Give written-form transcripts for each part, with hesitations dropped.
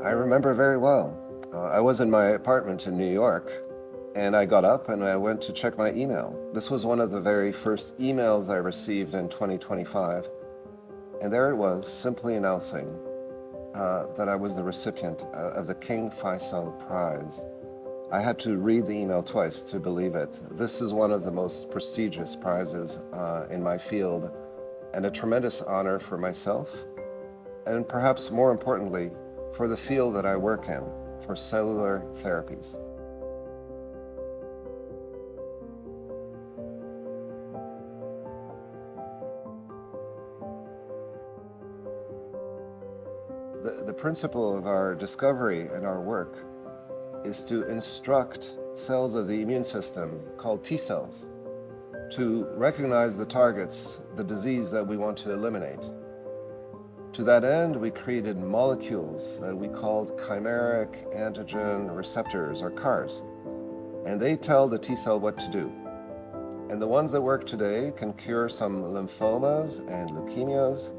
I remember very well. I was in my apartment in New York, and I got up and I went to check my email. This was one of the very first emails I received in 2025. And there it was, simply announcing that I was the recipient of the King Faisal Prize. I had to read the email twice to believe it. This is one of the most prestigious prizes in my field, and a tremendous honor for myself, and perhaps more importantly, for the field that I work in, for cellular therapies. The principle of our discovery and our work is to instruct cells of the immune system, called T cells, to recognize the targets, the disease that we want to eliminate. To that end, we created molecules that we called chimeric antigen receptors, or CARs, and they tell the T cell what to do. And the ones that work today can cure some lymphomas and leukemias.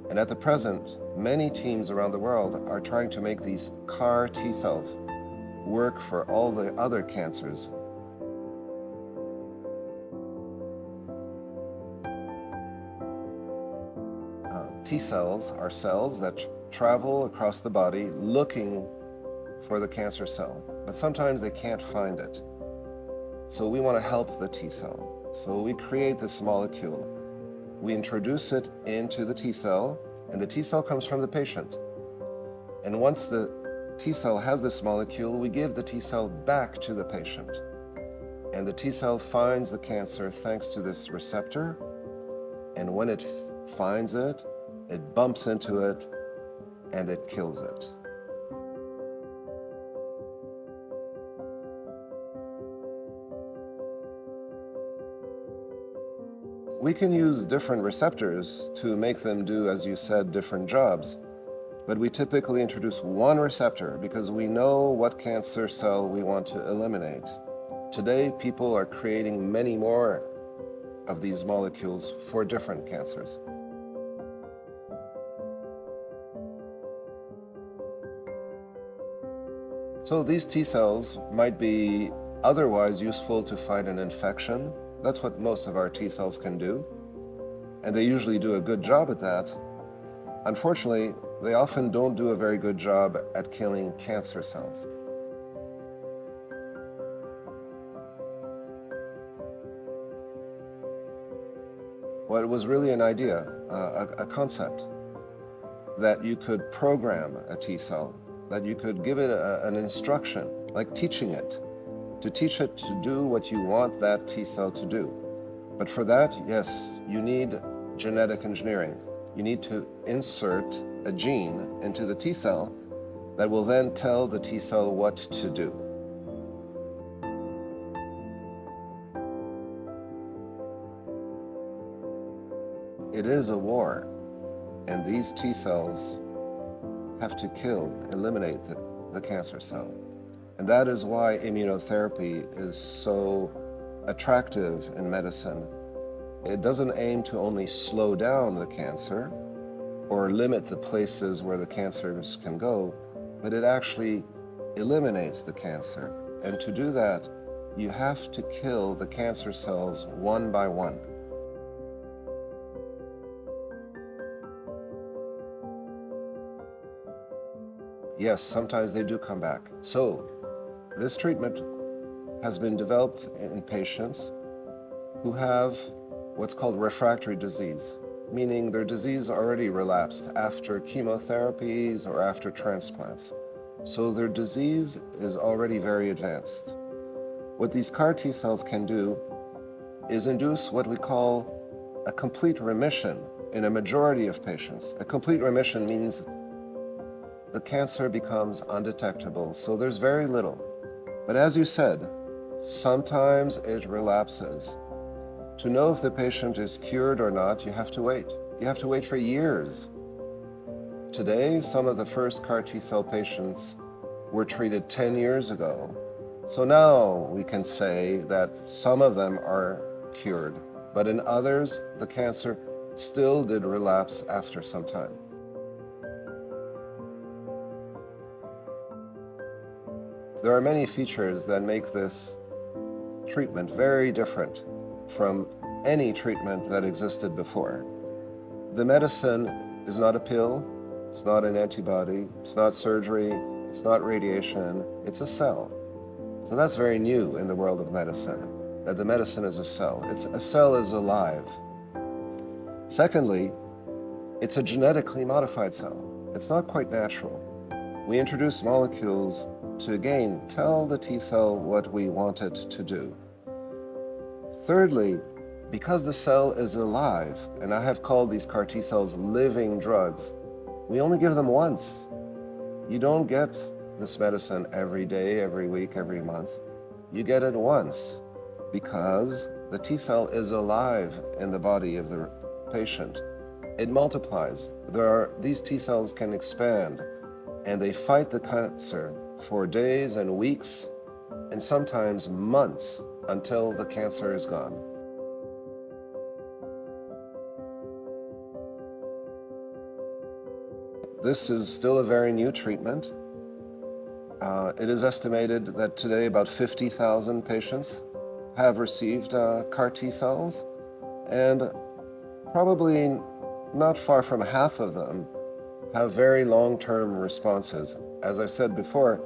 And at the present, many teams around the world are trying to make these CAR T cells work for all the other cancers. T cells are cells that travel across the body looking for the cancer cell, but sometimes they can't find it. So we want to help the T cell. So we create this molecule. We introduce it into the T cell, and the T cell comes from the patient. And once the T cell has this molecule, we give the T cell back to the patient. And the T cell finds the cancer thanks to this receptor. And when it finds it, it bumps into it and it kills it. We can use different receptors to make them do, as you said, different jobs. But we typically introduce one receptor because we know what cancer cell we want to eliminate. Today, people are creating many more of these molecules for different cancers. So these T cells might be otherwise useful to fight an infection. That's what most of our T cells can do, and they usually do a good job at that. Unfortunately, they often don't do a very good job at killing cancer cells. Well, it was really an idea, a concept, that you could program a T cell, that you could give it an instruction, like teaching it, to teach it to do what you want that T cell to do. But for that, yes, you need genetic engineering. You need to insert a gene into the T cell that will then tell the T cell what to do. It is a war, and these T cells have to kill, eliminate the cancer cell. And that is why immunotherapy is so attractive in medicine. It doesn't aim to only slow down the cancer or limit the places where the cancers can go, but it actually eliminates the cancer. And to do that, you have to kill the cancer cells one by one. Yes, sometimes they do come back. So, this treatment has been developed in patients who have what's called refractory disease, meaning their disease already relapsed after chemotherapies or after transplants. So their disease is already very advanced. What these CAR T cells can do is induce what we call a complete remission in a majority of patients. A complete remission means the cancer becomes undetectable, so there's very little. But as you said, sometimes it relapses. To know if the patient is cured or not, you have to wait. You have to wait for years. Today, some of the first CAR T cell patients were treated 10 years ago. So now we can say that some of them are cured, but in others, the cancer still did relapse after some time. There are many features that make this treatment very different from any treatment that existed before. The medicine is not a pill, it's not an antibody, it's not surgery, it's not radiation, it's a cell. So that's very new in the world of medicine, that the medicine is a cell. A cell is alive. Secondly, it's a genetically modified cell. It's not quite natural. We introduce molecules to, again, tell the T cell what we want it to do. Thirdly, because the cell is alive, and I have called these CAR T cells living drugs, we only give them once. You don't get this medicine every day, every week, every month. You get it once because the T cell is alive in the body of the patient. It multiplies. These T cells can expand and they fight the cancer for days and weeks and sometimes months until the cancer is gone. This is still a very new treatment. It is estimated that today about 50,000 patients have received CAR T cells, and probably not far from half of them have very long-term responses. As I said before,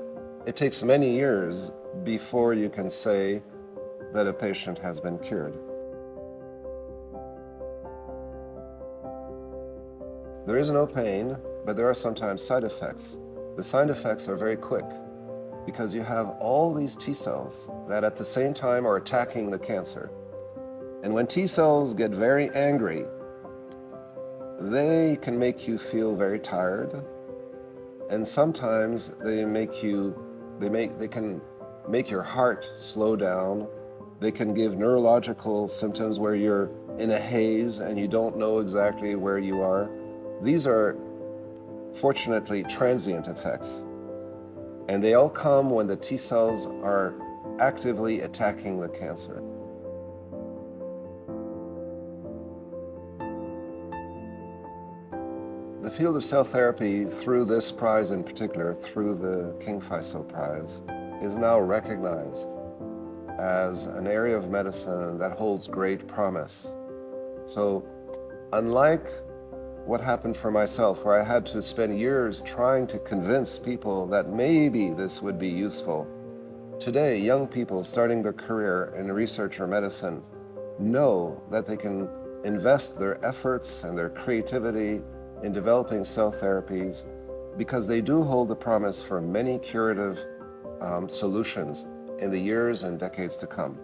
it takes many years before you can say that a patient has been cured. There is no pain, but there are sometimes side effects. The side effects are very quick because you have all these T cells that at the same time are attacking the cancer. And when T cells get very angry, they can make you feel very tired, and sometimes they can make your heart slow down. They can give neurological symptoms where you're in a haze and you don't know exactly where you are. These are fortunately transient effects, and they all come when the T cells are actively attacking the cancer. The field of cell therapy, through this prize in particular, through the King Faisal Prize, is now recognized as an area of medicine that holds great promise. So, unlike what happened for myself, where I had to spend years trying to convince people that maybe this would be useful, today, young people starting their career in research or medicine know that they can invest their efforts and their creativity in developing cell therapies because they do hold the promise for many curative solutions in the years and decades to come.